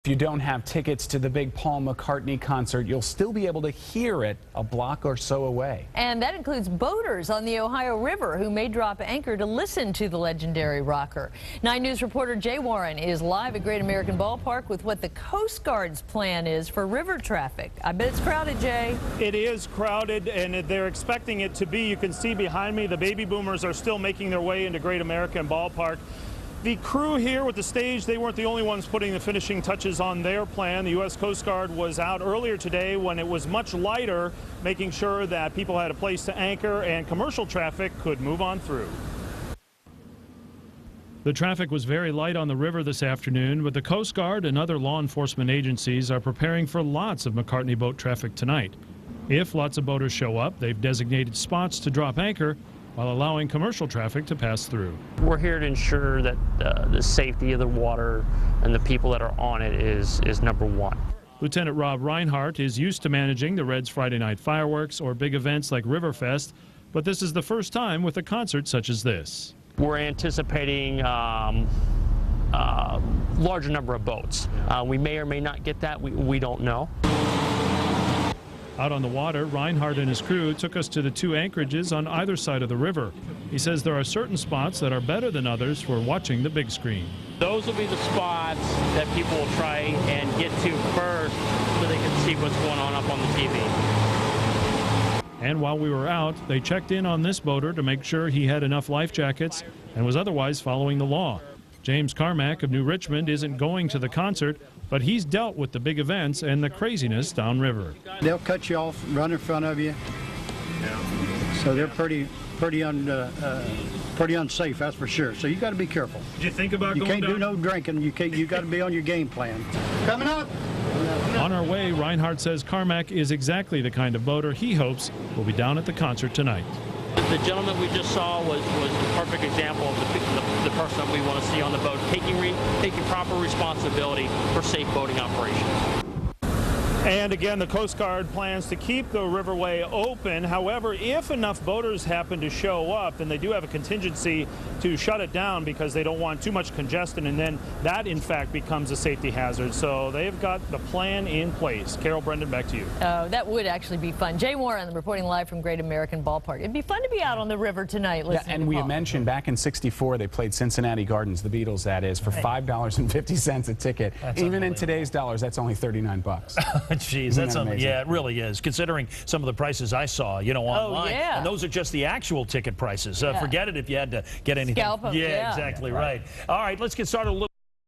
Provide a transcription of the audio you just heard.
If you don't have tickets to the big Paul McCartney concert, you'll still be able to hear it a block or so away. And that includes boaters on the Ohio River who may drop anchor to listen to the legendary rocker. 9 News reporter Jay Warren is live at Great American Ballpark with what the Coast Guard's plan is for river traffic. I bet it's crowded, Jay. It is crowded, and they're expecting it to be. You can see behind me the baby boomers are still making their way into Great American Ballpark. The crew here with the stage, they weren't the only ones putting the finishing touches on their plan. The U.S. Coast Guard was out earlier today when it was much lighter, making sure that people had a place to anchor and commercial traffic could move on through. The traffic was very light on the river this afternoon, but the Coast Guard and other law enforcement agencies are preparing for lots of McCartney boat traffic tonight. If lots of boaters show up, they've designated spots to drop anchor while allowing commercial traffic to pass through. We're here to ensure that the safety of the water and the people that are on it is number one. Lieutenant Rob Reinhardt is used to managing the Reds' Friday night fireworks or big events like Riverfest, but this is the first time with a concert such as this. We're anticipating larger number of boats. We may or may not get that. We don't know. Out on the water, Reinhardt and his crew took us to the 2 anchorages on either side of the river. He says there are certain spots that are better than others for watching the big screen. Those will be the spots that people will try and get to first so they can see what's going on up on the TV. And while we were out, they checked in on this boater to make sure he had enough life jackets and was otherwise following the law. James Carmack of New Richmond isn't going to the concert, but he's dealt with the big events and the craziness downriver. They'll cut you off, run in front of you. So they're pretty unsafe, that's for sure. So you got to be careful. Did you think about you going can't down? do no drinking. You got to be on your game plan. Coming up. On our way, Reinhardt says Carmack is exactly the kind of boater he hopes will be down at the concert tonight. The gentleman we just saw was the perfect example of the person that we want to see on the boat, taking proper responsibility for safe boating operations. And again, the Coast Guard plans to keep the riverway open. However, if enough boaters happen to show up, then they do have a contingency to shut it down because they don't want too much congestion, and then that, in fact, becomes a safety hazard. So they've got the plan in place. Carol, Brendan, back to you. Oh, that would actually be fun. Jay Warren reporting live from Great American Ballpark. It'd be fun to be out on the river tonight listening and to we Paul. mentioned back in '64 they played Cincinnati Gardens, the Beatles that is, for $5.50 a ticket. Even in today's dollars, that's only 39 bucks. Jeez, that's yeah, it really is. Considering some of the prices I saw, you know, online, and those are just the actual ticket prices. Forget it if you had to get anything. Scalp 'em, yeah, exactly right. All right, let's get started a little